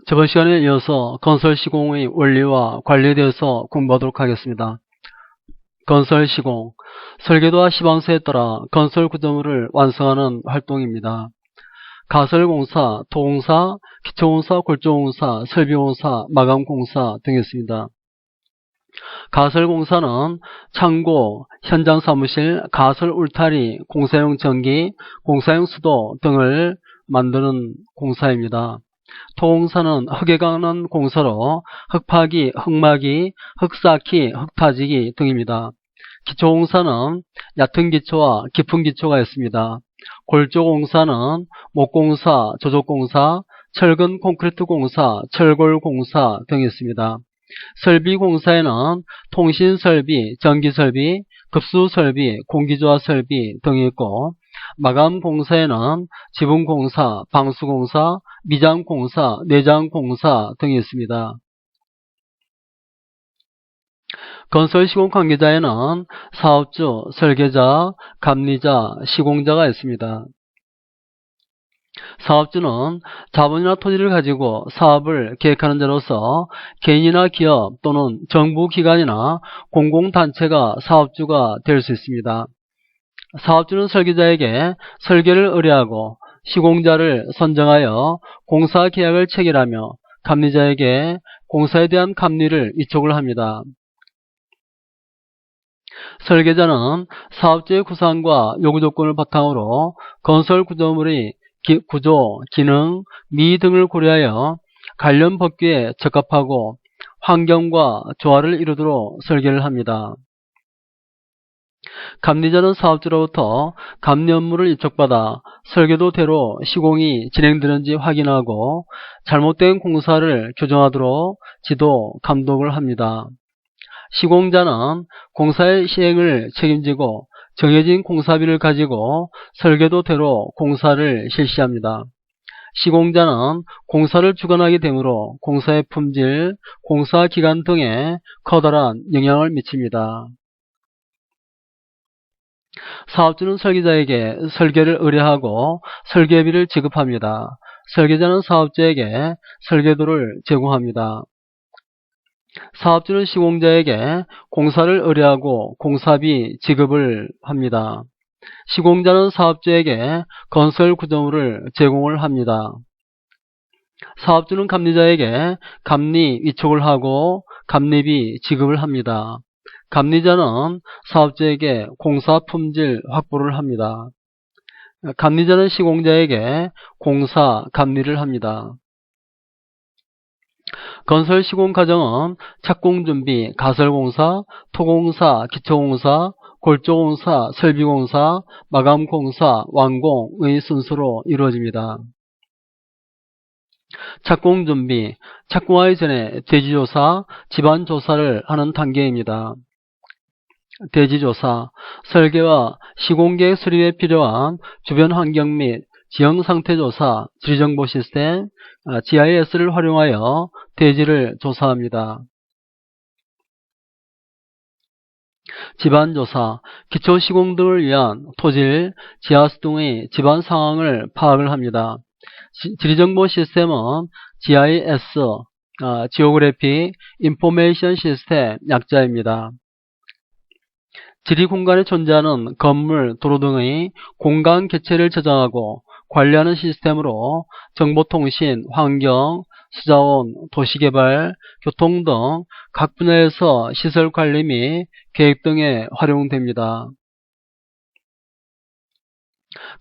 저번 시간에 이어서 건설 시공의 원리와 관리에 대해서 공부하도록 하겠습니다. 건설 시공, 설계도와 시방서에 따라 건설 구조물을 완성하는 활동입니다. 가설공사, 토공사, 기초공사, 골조공사, 설비공사, 마감공사 등이 있습니다. 가설공사는 창고, 현장 사무실, 가설 울타리, 공사용 전기, 공사용 수도 등을 만드는 공사입니다. 토공사는 흙에 관한 공사로 흙파기, 흙마기, 흙쌓기, 흙타지기 등입니다. 기초공사는 얕은 기초와 깊은 기초가 있습니다. 골조공사는 목공사, 조족공사, 철근 콘크리트 공사, 철골공사 등이 있습니다. 설비공사에는 통신설비, 전기설비, 급수설비, 공기조화 설비 등이 있고, 마감공사에는 지붕공사, 방수공사, 미장공사, 내장공사 등이 있습니다. 건설시공 관계자에는 사업주, 설계자, 감리자, 시공자가 있습니다. 사업주는 자본이나 토지를 가지고 사업을 계획하는 자로서 개인이나 기업 또는 정부기관이나 공공단체가 사업주가 될 수 있습니다. 사업주는 설계자에게 설계를 의뢰하고 시공자를 선정하여 공사 계약을 체결하며 감리자에게 공사에 대한 감리를 위촉을 합니다. 설계자는 사업주의 구상과 요구조건을 바탕으로 건설 구조물의 구조, 기능, 미 등을 고려하여 관련 법규에 적합하고 환경과 조화를 이루도록 설계를 합니다. 감리자는 사업주로부터 감리 업무를 위촉받아 설계도대로 시공이 진행되는지 확인하고 잘못된 공사를 교정하도록 지도, 감독을 합니다. 시공자는 공사의 시행을 책임지고 정해진 공사비를 가지고 설계도대로 공사를 실시합니다. 시공자는 공사를 주관하게 되므로 공사의 품질, 공사 기간 등에 커다란 영향을 미칩니다. 사업주는 설계자에게 설계를 의뢰하고 설계비를 지급합니다. 설계자는 사업주에게 설계도를 제공합니다. 사업주는 시공자에게 공사를 의뢰하고 공사비 지급을 합니다. 시공자는 사업주에게 건설 구조물을 제공을 합니다. 사업주는 감리자에게 감리 위촉을 하고 감리비 지급을 합니다. 감리자는 사업주에게 공사 품질 확보를 합니다. 감리자는 시공자에게 공사 감리를 합니다. 건설 시공 과정은 착공준비, 가설공사, 토공사, 기초공사, 골조공사, 설비공사, 마감공사, 완공의 순서로 이루어집니다. 착공준비, 착공하기 전에 대지조사, 집안조사를 하는 단계입니다. 대지조사, 설계와 시공계획 수립에 필요한 주변 환경 및 지형상태조사, 지리정보 시스템, GIS를 활용하여 대지를 조사합니다. 집안조사, 기초시공 등을 위한 토질, 지하수 등의 집안 상황을 파악을 합니다. 지리정보 시스템은 GIS, 지오그래픽 인포메이션 시스템 약자입니다. 지리 공간에 존재하는 건물, 도로 등의 공간 개체를 저장하고 관리하는 시스템으로 정보통신, 환경, 수자원, 도시개발, 교통 등 각 분야에서 시설 관리 및 계획 등에 활용됩니다.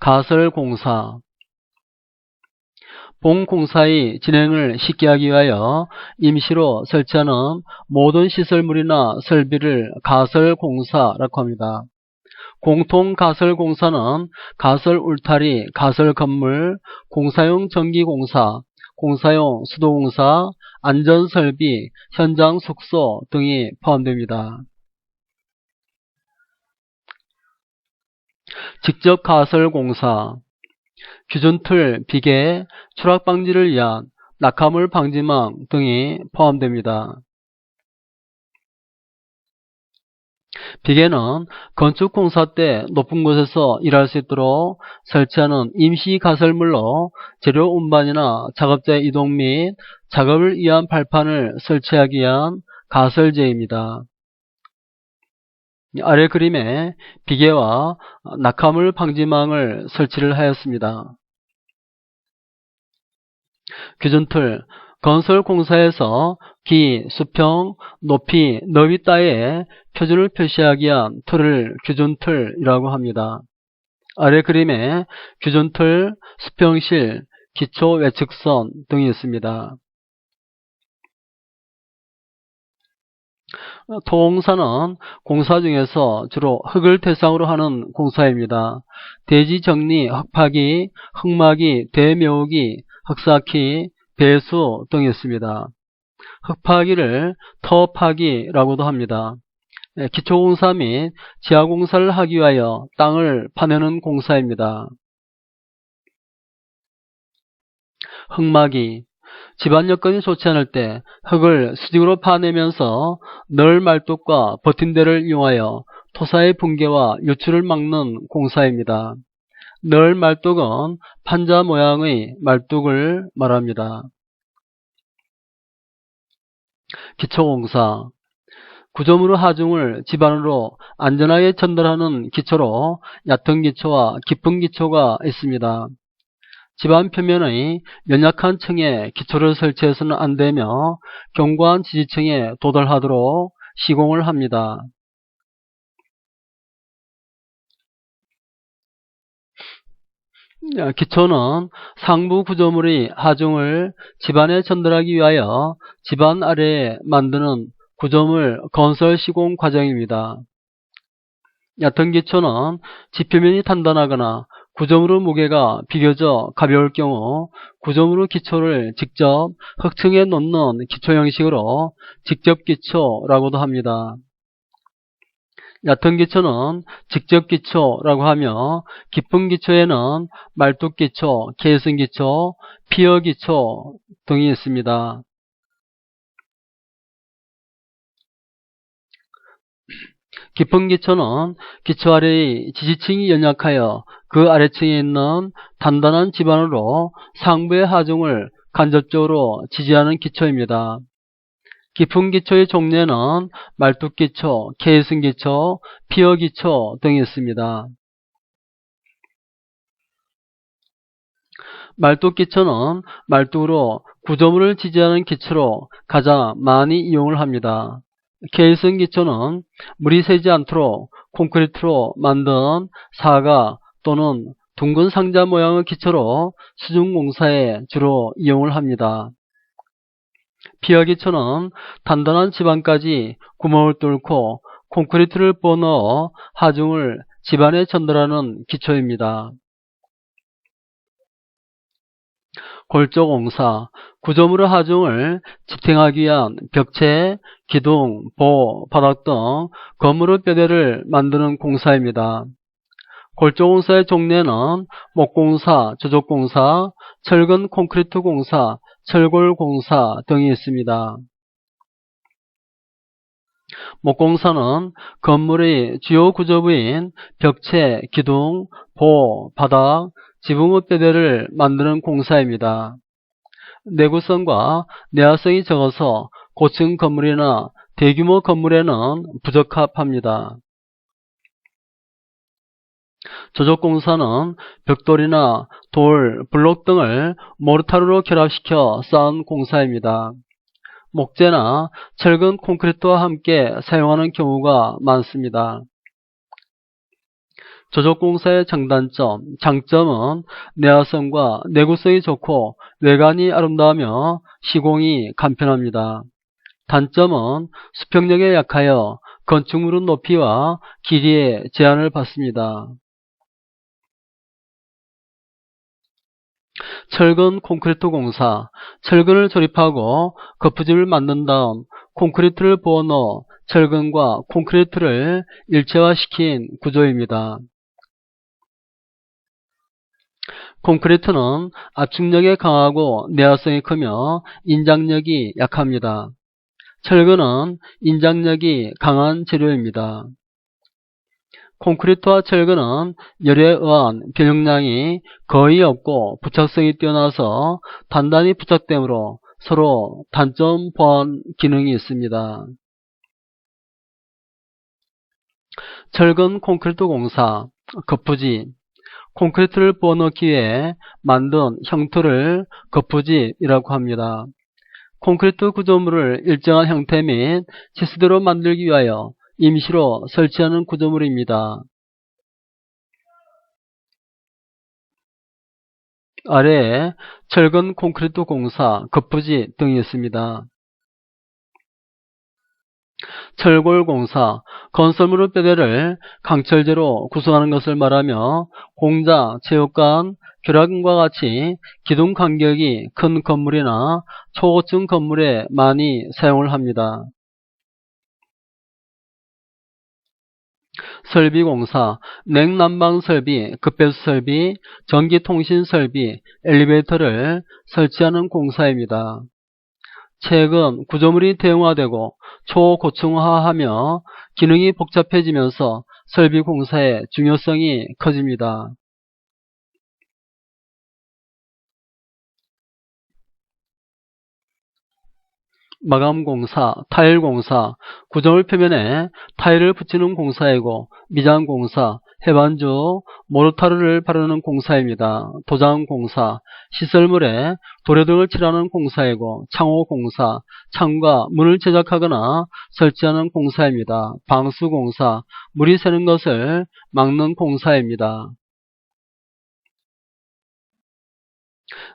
가설공사, 본 공사의 진행을 쉽게 하기 위하여 임시로 설치하는 모든 시설물이나 설비를 가설공사라고 합니다. 공통가설공사는 가설 울타리, 가설 건물, 공사용 전기공사, 공사용 수도공사, 안전설비, 현장 숙소 등이 포함됩니다. 직접 가설공사, 규준틀, 비계, 추락 방지를 위한 낙하물 방지망 등이 포함됩니다. 비계는 건축공사 때 높은 곳에서 일할 수 있도록 설치하는 임시 가설물로 재료 운반이나 작업자의 이동 및 작업을 위한 발판을 설치하기 위한 가설재입니다. 아래 그림에 비계와 낙하물 방지망을 설치를 하였습니다. 규준틀, 건설공사에서 기, 수평, 높이, 너비 따위의 표준을 표시하기 위한 틀을 규준틀이라고 합니다. 아래 그림에 규준틀, 수평실, 기초 외측선 등이 있습니다. 토공사는 공사 중에서 주로 흙을 대상으로 하는 공사입니다. 대지 정리, 흙파기, 흙막이, 대묘기, 흙쌓기, 배수 등이 있습니다. 흙파기를 터파기라고도 합니다. 기초공사 및 지하공사를 하기 위하여 땅을 파내는 공사입니다. 흙막이, 집안 여건이 좋지 않을 때 흙을 수직으로 파내면서 널 말뚝과 버틴대를 이용하여 토사의 붕괴와 유출을 막는 공사입니다. 널 말뚝은 판자 모양의 말뚝을 말합니다. 기초공사, 구조물 하중을 집안으로 안전하게 전달하는 기초로 얕은 기초와 깊은 기초가 있습니다. 집안 표면의 연약한 층에 기초를 설치해서는 안되며 견고한 지지층에 도달하도록 시공을 합니다. 기초는 상부 구조물의 하중을 집안에 전달하기 위하여 집안 아래에 만드는 구조물 건설 시공 과정입니다. 얕은 기초는 지표면이 단단하거나 구조물의 무게가 비교적 가벼울 경우 구조물의 기초를 직접 흙층에 놓는 기초 형식으로 직접기초라고도 합니다. 얕은 기초는 직접기초라고 하며 깊은 기초에는 말뚝기초, 계승기초, 피어기초 등이 있습니다. 깊은 기초는 기초 아래의 지지층이 연약하여 그 아래층에 있는 단단한 지반으로 상부의 하중을 간접적으로 지지하는 기초입니다. 깊은 기초의 종류에는 말뚝기초, 계승기초, 피어기초 등이 있습니다. 말뚝기초는 말뚝으로 구조물을 지지하는 기초로 가장 많이 이용을 합니다. 계승기초는 물이 새지 않도록 콘크리트로 만든 사각 또는 둥근 상자 모양의 기초로 수중공사에 주로 이용을 합니다. 피어기초는 단단한 집안까지 구멍을 뚫고 콘크리트를 부어넣어 하중을 집안에 전달하는 기초입니다. 골조공사, 구조물의 하중을 지탱하기 위한 벽체, 기둥, 보, 바닥 등 건물의 뼈대를 만드는 공사입니다. 골조공사의 종류에는 목공사, 조족공사, 철근 콘크리트 공사, 철골공사 등이 있습니다. 목공사는 건물의 주요 구조부인 벽체, 기둥, 보, 바닥, 지붕의 뼈대를 만드는 공사입니다. 내구성과 내화성이 적어서 고층 건물이나 대규모 건물에는 부적합합니다. 조족공사는 벽돌이나 돌, 블록 등을 모르타르로 결합시켜 쌓은 공사입니다. 목재나 철근 콘크리트와 함께 사용하는 경우가 많습니다. 조족공사의 장점은 내화성과 내구성이 좋고 외관이 아름다우며 시공이 간편합니다. 단점은 수평력에 약하여 건축물의 높이와 길이에 제한을 받습니다. 철근 콘크리트 공사, 철근을 조립하고 거푸집을 만든 다음 콘크리트를 부어넣어 철근과 콘크리트를 일체화시킨 구조입니다. 콘크리트는 압축력이 강하고 내화성이 크며 인장력이 약합니다. 철근은 인장력이 강한 재료입니다. 콘크리트와 철근은 열에 의한 변형량이 거의 없고 부착성이 뛰어나서 단단히 부착되므로 서로 단점 보완 기능이 있습니다. 철근 콘크리트 공사, 거푸집. 콘크리트를 부어넣기 위해 만든 형틀을 거푸집이라고 합니다. 콘크리트 구조물을 일정한 형태 및 치수대로 만들기 위하여 임시로 설치하는 구조물입니다. 아래에 철근 콘크리트 공사, 거푸집 등이 있습니다. 철골공사, 건설물의 뼈대를 강철제로 구성하는 것을 말하며 공장, 체육관, 교량과 같이 기둥 간격이 큰 건물이나 초고층 건물에 많이 사용을 합니다. 설비공사, 냉난방 설비, 급배수 설비, 전기통신 설비, 엘리베이터를 설치하는 공사입니다. 최근 구조물이 대형화되고 초고층화하며 기능이 복잡해지면서 설비 공사의 중요성이 커집니다. 마감공사, 타일공사, 구조물 표면에 타일을 붙이는 공사이고 미장공사, 해반주, 모르타르를 바르는 공사입니다. 도장공사, 시설물에 도료등을 칠하는 공사이고 창호공사, 창과 문을 제작하거나 설치하는 공사입니다. 방수공사, 물이 새는 것을 막는 공사입니다.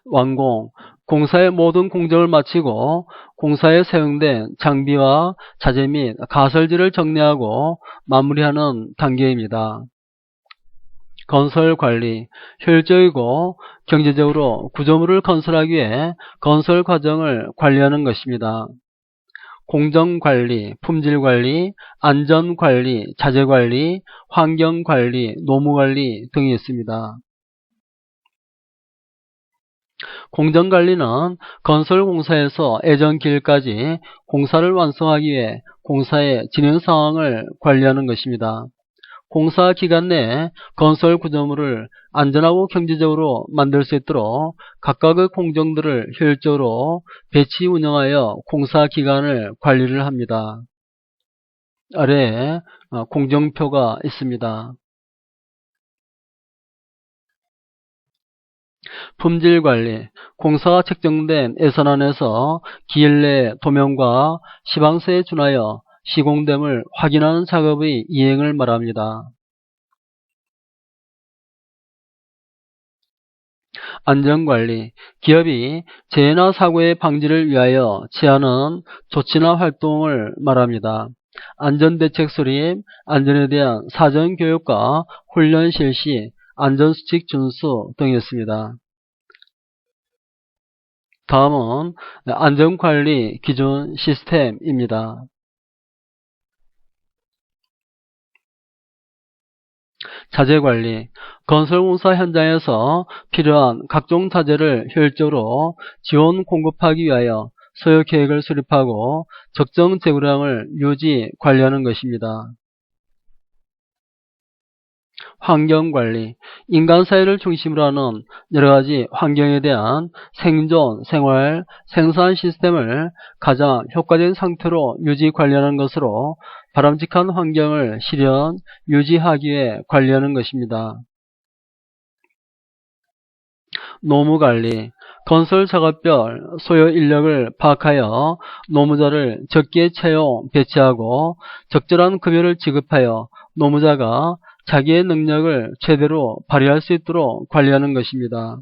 완공, 공사의 모든 공정을 마치고 공사에 사용된 장비와 자재 및 가설지를 정리하고 마무리하는 단계입니다. 건설관리, 효율적이고 경제적으로 구조물을 건설하기 위해 건설 과정을 관리하는 것입니다. 공정관리, 품질관리, 안전관리, 자재관리, 환경관리, 노무관리 등이 있습니다. 공정관리는 건설공사에서 애정기일까지 공사를 완성하기 위해 공사의 진행 상황을 관리하는 것입니다. 공사 기간 내에 건설 구조물을 안전하고 경제적으로 만들 수 있도록 각각의 공정들을 효율적으로 배치 운영하여 공사 기간을 관리를 합니다. 아래에 공정표가 있습니다. 품질관리, 공사가 책정된 예산안에서 기일 내 도면과 시방서에 준하여 시공됨을 확인하는 작업의 이행을 말합니다. 안전관리, 기업이 재해나 사고의 방지를 위하여 취하는 조치나 활동을 말합니다. 안전대책 수립, 안전에 대한 사전교육과 훈련 실시, 안전수칙 준수 등이 있습니다. 다음은 안전관리 기준 시스템입니다. 자재관리, 건설공사 현장에서 필요한 각종 자재를 효율적으로 지원 공급하기 위하여 소요계획을 수립하고 적정 재고량을 유지, 관리하는 것입니다. 환경관리, 인간사회를 중심으로 하는 여러가지 환경에 대한 생존, 생활, 생산 시스템을 가장 효과적인 상태로 유지, 관리하는 것으로 바람직한 환경을 실현, 유지하기 위해 관리하는 것입니다. 노무관리, 건설작업별 소요 인력을 파악하여 노무자를 적기에 채용, 배치하고 적절한 급여를 지급하여 노무자가 자기의 능력을 최대로 발휘할 수 있도록 관리하는 것입니다.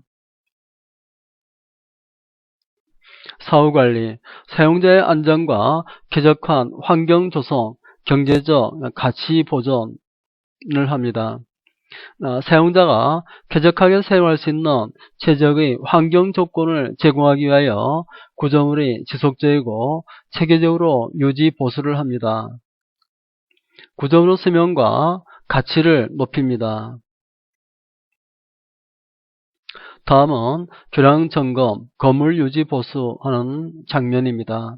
사후관리, 사용자의 안전과 쾌적한 환경 조성, 경제적 가치 보존을 합니다. 사용자가 쾌적하게 사용할 수 있는 최적의 환경 조건을 제공하기 위하여 구조물이 지속적이고 체계적으로 유지 보수를 합니다. 구조물의 수명과 가치를 높입니다. 다음은 교량 점검, 건물 유지 보수하는 장면입니다.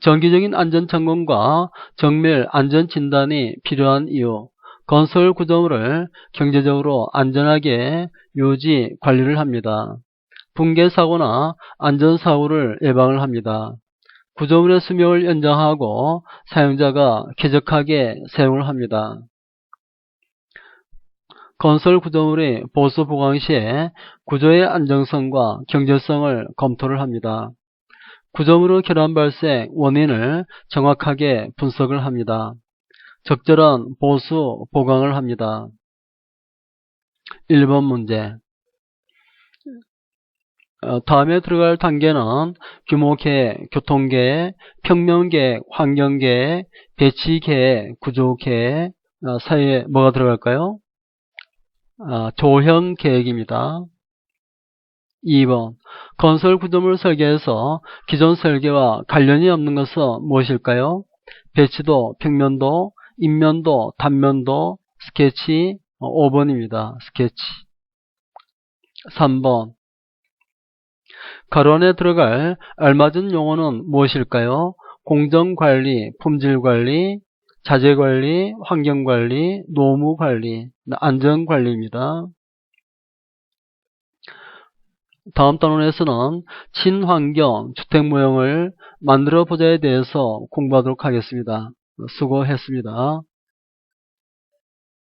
정기적인 안전점검과 정밀 안전진단이 필요한 이유, 건설 구조물을 경제적으로 안전하게 유지, 관리를 합니다. 붕괴사고나 안전사고를 예방을 합니다. 구조물의 수명을 연장하고 사용자가 쾌적하게 사용을 합니다. 건설 구조물의 보수 보강 시에 구조의 안정성과 경제성을 검토를 합니다. 구조물의 결함 발생 원인을 정확하게 분석을 합니다. 적절한 보수 보강을 합니다. 1번 문제. 다음에 들어갈 단계는 규모계획, 교통계획, 평면계획, 환경계획, 배치계획, 구조계획 사이에 뭐가 들어갈까요? 조형계획입니다. 2번. 건설 구조물 설계에서 기존 설계와 관련이 없는 것은 무엇일까요? 배치도, 평면도, 인면도, 단면도, 스케치. 5번입니다. 스케치. 3번. 가로 안에 들어갈 알맞은 용어는 무엇일까요? 공정관리, 품질관리, 자재관리, 환경관리, 노무관리, 안전관리입니다. 다음 단원에서는 친환경 주택 모형을 만들어 보자에 대해서 공부하도록 하겠습니다. 수고했습니다.